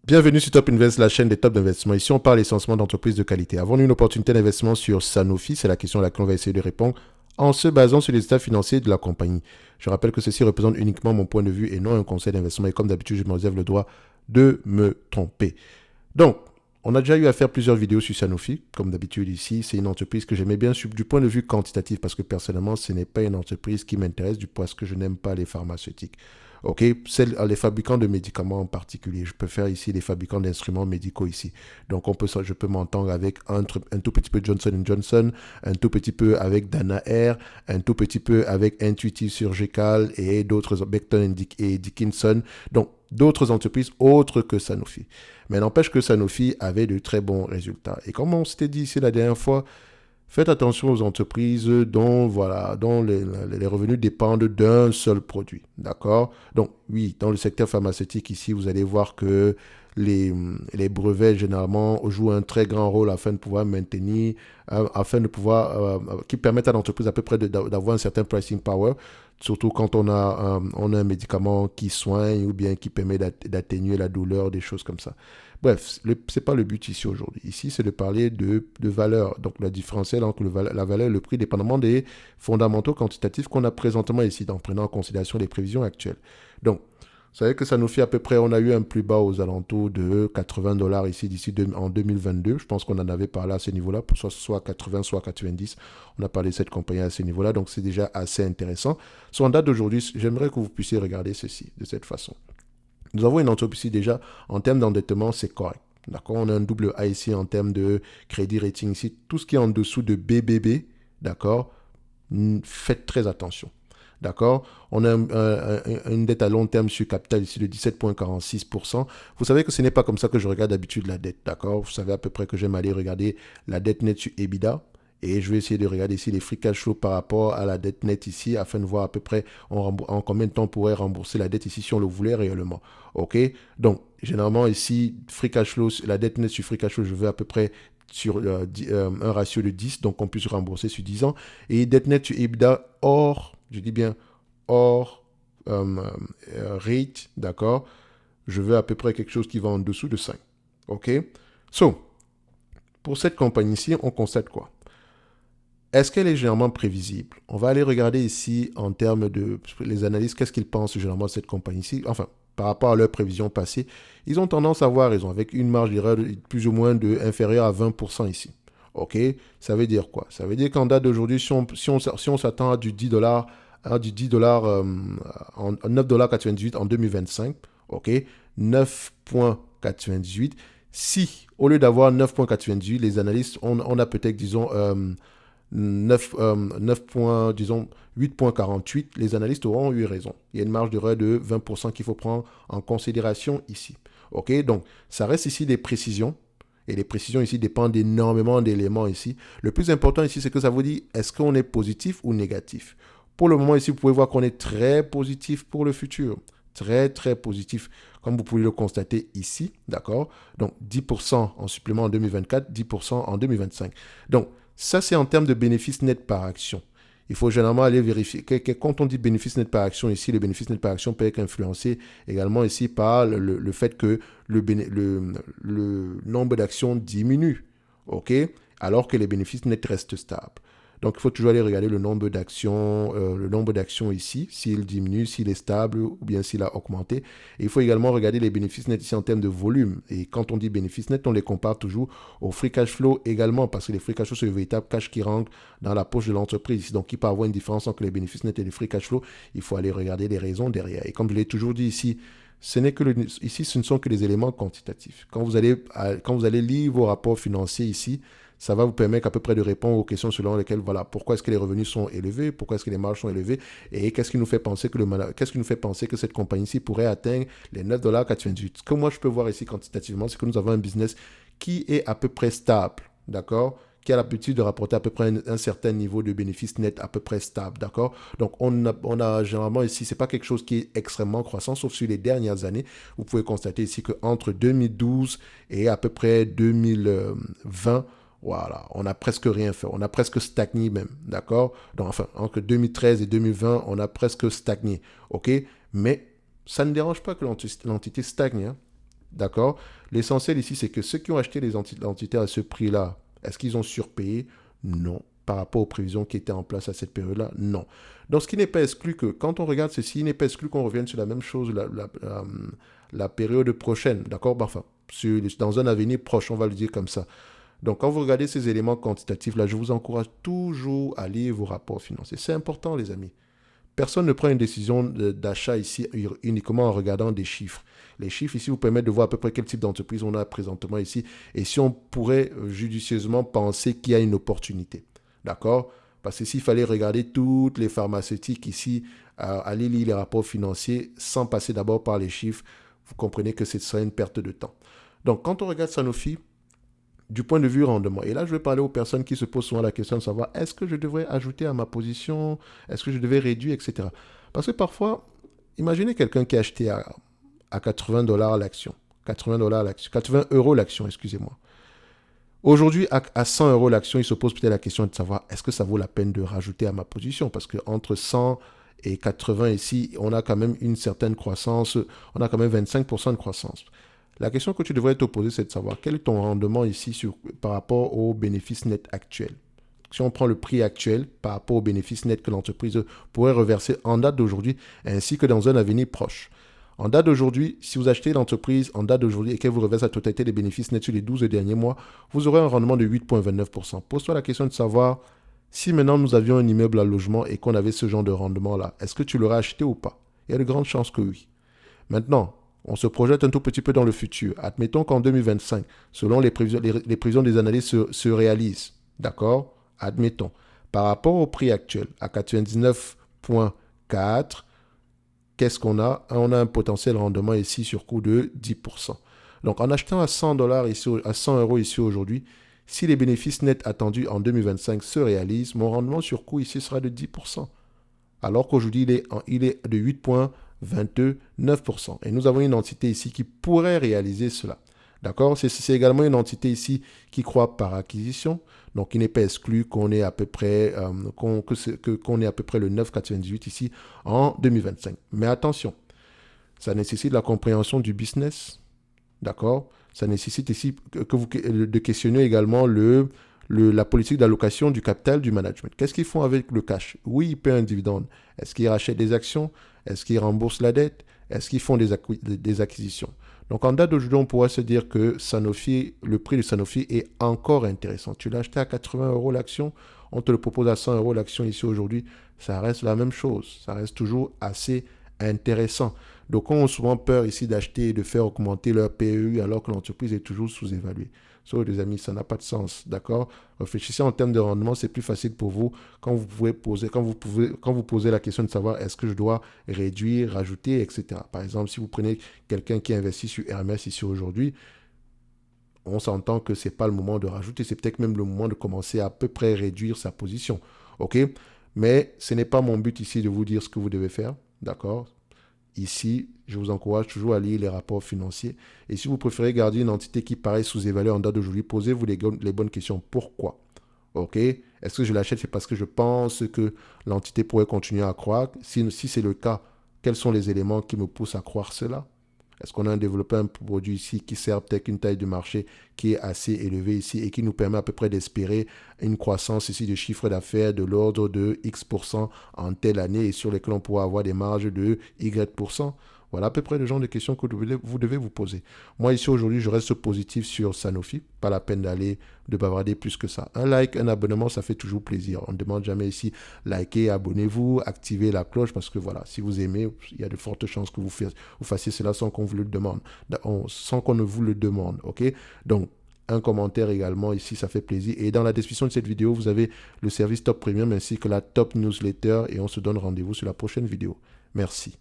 Bienvenue sur Top Invest, la chaîne des top d'investissement. Ici, on parle essentiellement d'entreprises de qualité. Avons-nous une opportunité d'investissement sur Sanofi? C'est la question à laquelle on va essayer de répondre en se basant sur les états financiers de la compagnie. Je rappelle que ceci représente uniquement mon point de vue et non un conseil d'investissement. Et comme d'habitude, je me réserve le droit de me tromper. Donc, on a déjà eu à faire plusieurs vidéos sur Sanofi. Comme d'habitude ici, c'est une entreprise que j'aimais bien du point de vue quantitatif parce que personnellement, ce n'est pas une entreprise qui m'intéresse du point parce que je n'aime pas les pharmaceutiques. Ok, les fabricants de médicaments en particulier. Je peux faire ici les fabricants d'instruments médicaux ici. Donc je peux m'entendre avec un tout petit peu Johnson Johnson, un tout petit peu avec Danaher, un tout petit peu avec Intuitive Surgical et d'autres, Becton et Dickinson. Donc d'autres entreprises autres que Sanofi. Mais n'empêche que Sanofi avait de très bons résultats. Et comme on s'était dit ici la dernière fois, faites attention aux entreprises dont les revenus dépendent d'un seul produit. D'accord? Donc, oui, dans le secteur pharmaceutique, ici, vous allez voir que les brevets, généralement, jouent un très grand rôle afin de pouvoir maintenir, qui permettent à l'entreprise à peu près d'avoir un certain pricing power, surtout quand on a un médicament qui soigne ou bien qui permet d'atténuer la douleur, des choses comme ça. Bref, ce n'est pas le but ici aujourd'hui. Ici, c'est de parler de valeur. Donc, la différentiel entre la valeur et le prix, dépendamment des fondamentaux quantitatifs qu'on a présentement ici, en prenant en considération les prévisions actuelles. Donc, vous savez que ça nous fait à peu près, on a eu un plus bas aux alentours de 80 dollars ici en 2022. Je pense qu'on en avait parlé à ce niveau-là, soit 80, soit 90. On a parlé de cette compagnie à ce niveau-là, donc c'est déjà assez intéressant. Sur en date d'aujourd'hui, j'aimerais que vous puissiez regarder ceci de cette façon. Nous avons une entreprise ici déjà, en termes d'endettement, c'est correct. D'accord, on a un double A ici en termes de crédit rating ici. Tout ce qui est en dessous de BBB, d'accord, faites très attention. D'accord, on a une dette à long terme sur capital ici de 17,46%. Vous savez que ce n'est pas comme ça que je regarde d'habitude la dette. D'accord, vous savez à peu près que j'aime aller regarder la dette nette sur EBITDA. Et je vais essayer de regarder ici les free cash flow par rapport à la dette nette ici, afin de voir à peu près en combien de temps on pourrait rembourser la dette ici si on le voulait réellement. OK? Donc, généralement ici, free cash flow, la dette nette sur free cash flow, je veux à peu près sur un ratio de 10, donc on puisse rembourser sur 10 ans. Et dette nette sur EBITDA hors, je dis bien hors rate, d'accord? Je veux à peu près quelque chose qui va en dessous de 5. OK? So, pour cette compagnie-ci, on constate quoi? Est-ce qu'elle est généralement prévisible? On va aller regarder ici en termes de les analystes, qu'est-ce qu'ils pensent généralement de cette compagnie-ci. Enfin, par rapport à leurs prévisions passées, ils ont tendance à avoir raison, avec une marge d'erreur plus ou moins inférieure à 20% ici. OK? Ça veut dire quoi? Ça veut dire qu'en date d'aujourd'hui, si on s'attend à du 10 dollars, en 9,98 $ en 2025, OK? 9,98. Si, au lieu d'avoir 9,98, les analystes, on a peut-être, disons, 9 points, disons 8,48, les analystes auront eu raison. Il y a une marge d'erreur de 20% qu'il faut prendre en considération ici. OK, donc ça reste ici des précisions. Et les précisions ici dépendent énormément d'éléments ici. Le plus important ici, c'est que ça vous dit, est-ce qu'on est positif ou négatif? Pour le moment ici, vous pouvez voir qu'on est très positif pour le futur. Très, très positif, comme vous pouvez le constater ici, d'accord? Donc 10% en supplément en 2024, 10% en 2025. Donc, ça, c'est en termes de bénéfice net par action. Il faut généralement aller vérifier que quand on dit bénéfice net par action ici, le bénéfice net par action peut être influencé également ici par le fait que le nombre d'actions diminue, ok, alors que les bénéfices nets restent stables. Donc, il faut toujours aller regarder le nombre d'actions ici, s'il diminue, s'il est stable ou bien s'il a augmenté. Et il faut également regarder les bénéfices nets ici en termes de volume. Et quand on dit bénéfices nets, on les compare toujours au free cash flow également, parce que les free cash flow, c'est le véritable cash qui rentre dans la poche de l'entreprise. Donc, il peut y avoir une différence entre les bénéfices nets et les free cash flow. Il faut aller regarder les raisons derrière. Et comme je l'ai toujours dit ici, ici, ce ne sont que les éléments quantitatifs. Quand vous allez lire vos rapports financiers ici, ça va vous permettre à peu près de répondre aux questions selon lesquelles, voilà, pourquoi est-ce que les revenus sont élevés, pourquoi est-ce que les marges sont élevées, et qu'est-ce qui nous fait penser que cette compagnie-ci pourrait atteindre les 9,98 $. Ce que moi, je peux voir ici quantitativement, c'est que nous avons un business qui est à peu près stable, d'accord, qui a l'habitude de rapporter à peu près un certain niveau de bénéfice net à peu près stable, d'accord. Donc, on a généralement ici, c'est pas quelque chose qui est extrêmement croissant, sauf sur les dernières années. Vous pouvez constater ici qu'entre 2012 et à peu près 2020, voilà, on n'a presque rien fait. On a presque stagné même, d'accord? Donc, enfin, entre 2013 et 2020, on a presque stagné, ok? Mais ça ne dérange pas que l'entité stagne, hein? D'accord? L'essentiel ici, c'est que ceux qui ont acheté les entités à ce prix-là, est-ce qu'ils ont surpayé? Non. Par rapport aux prévisions qui étaient en place à cette période-là? Non. Donc, ce qui n'est pas exclu que, quand on regarde ceci, il n'est pas exclu qu'on revienne sur la même chose la période prochaine. D'accord? Enfin, dans un avenir proche, on va le dire comme ça. Donc, quand vous regardez ces éléments quantitatifs-là, je vous encourage toujours à lire vos rapports financiers. C'est important, les amis. Personne ne prend une décision d'achat ici uniquement en regardant des chiffres. Les chiffres ici vous permettent de voir à peu près quel type d'entreprise on a présentement ici et si on pourrait judicieusement penser qu'il y a une opportunité. D'accord? Parce que s'il fallait regarder toutes les pharmaceutiques ici, aller lire les rapports financiers sans passer d'abord par les chiffres, vous comprenez que ce serait une perte de temps. Donc, quand on regarde Sanofi, du point de vue rendement. Et là, je vais parler aux personnes qui se posent souvent la question de savoir est-ce que je devrais ajouter à ma position, est-ce que je devais réduire, etc. Parce que parfois, imaginez quelqu'un qui a acheté à 80 dollars l'action, 80 dollars l'action, 80 euros l'action, excusez-moi. Aujourd'hui, à 100 euros l'action, il se pose peut-être la question de savoir est-ce que ça vaut la peine de rajouter à ma position parce que entre 100 et 80 ici, on a quand même une certaine croissance, on a quand même 25% de croissance. La question que tu devrais te poser, c'est de savoir quel est ton rendement ici par rapport au bénéfice net actuel. Si on prend le prix actuel par rapport au bénéfice net que l'entreprise pourrait reverser en date d'aujourd'hui, ainsi que dans un avenir proche. En date d'aujourd'hui, si vous achetez l'entreprise en date d'aujourd'hui et qu'elle vous reverse la totalité des bénéfices nets sur les 12 derniers mois, vous aurez un rendement de 8,29%. Pose-toi la question de savoir si maintenant nous avions un immeuble à logement et qu'on avait ce genre de rendement-là, est-ce que tu l'aurais acheté ou pas? Il y a de grandes chances que oui. Maintenant, on se projette un tout petit peu dans le futur. Admettons qu'en 2025, selon les prévisions des analystes se réalisent. D'accord? Admettons. Par rapport au prix actuel, à 99,4, qu'est-ce qu'on a? On a un potentiel rendement ici sur coût de 10%. Donc, en achetant à 100 dollars ici, à 100 euros ici aujourd'hui, si les bénéfices nets attendus en 2025 se réalisent, mon rendement sur coût ici sera de 10%. Alors qu'aujourd'hui, il est de 8,29%. Et nous avons une entité ici qui pourrait réaliser cela. D'accord? C'est également une entité ici qui croît par acquisition. Donc, il n'est pas exclu qu'on ait à peu près, qu'on ait à peu près le 9,98 ici en 2025. Mais attention, ça nécessite la compréhension du business. D'accord? Ça nécessite ici de questionner également la politique d'allocation du capital du management. Qu'est-ce qu'ils font avec le cash? Oui, ils paient un dividende. Est-ce qu'ils rachètent des actions? Est-ce qu'ils remboursent la dette? Est-ce qu'ils font des acquisitions? Donc, en date d'aujourd'hui, on pourrait se dire que Sanofi, le prix de Sanofi est encore intéressant. Tu l'as acheté à 80 euros l'action, on te le propose à 100 euros l'action ici aujourd'hui. Ça reste la même chose. Ça reste toujours assez intéressant. Donc, on a souvent peur ici d'acheter et de faire augmenter leur PEU alors que l'entreprise est toujours sous-évaluée. So, les amis, ça n'a pas de sens, d'accord? Réfléchissez en termes de rendement, c'est plus facile pour vous quand vous posez la question de savoir est-ce que je dois réduire, rajouter, etc. Par exemple, si vous prenez quelqu'un qui investit sur Hermès ici aujourd'hui, on s'entend que ce n'est pas le moment de rajouter, c'est peut-être même le moment de commencer à peu près réduire sa position, ok? Mais ce n'est pas mon but ici de vous dire ce que vous devez faire, d'accord? Ici, je vous encourage toujours à lire les rapports financiers. Et si vous préférez garder une entité qui paraît sous-évaluée en date d'aujourd'hui, posez-vous les bonnes questions. Pourquoi? OK? Est-ce que je l'achète? C'est parce que je pense que l'entité pourrait continuer à croître. Si c'est le cas, quels sont les éléments qui me poussent à croire cela? Est-ce qu'on a développé un produit ici qui sert peut-être une taille de marché qui est assez élevée ici et qui nous permet à peu près d'espérer une croissance ici de chiffre d'affaires de l'ordre de X% en telle année et sur lesquels on pourra avoir des marges de Y%? Voilà à peu près le genre de questions que vous devez vous poser. Moi, ici, aujourd'hui, je reste positif sur Sanofi. Pas la peine de bavarder plus que ça. Un like, un abonnement, ça fait toujours plaisir. On ne demande jamais ici, likez, abonnez-vous, activez la cloche parce que voilà, si vous aimez, il y a de fortes chances que vous fassiez cela sans qu'on vous le demande. Sans qu'on ne vous le demande, ok? Donc, un commentaire également ici, ça fait plaisir. Et dans la description de cette vidéo, vous avez le service Top Premium ainsi que la Top Newsletter et on se donne rendez-vous sur la prochaine vidéo. Merci.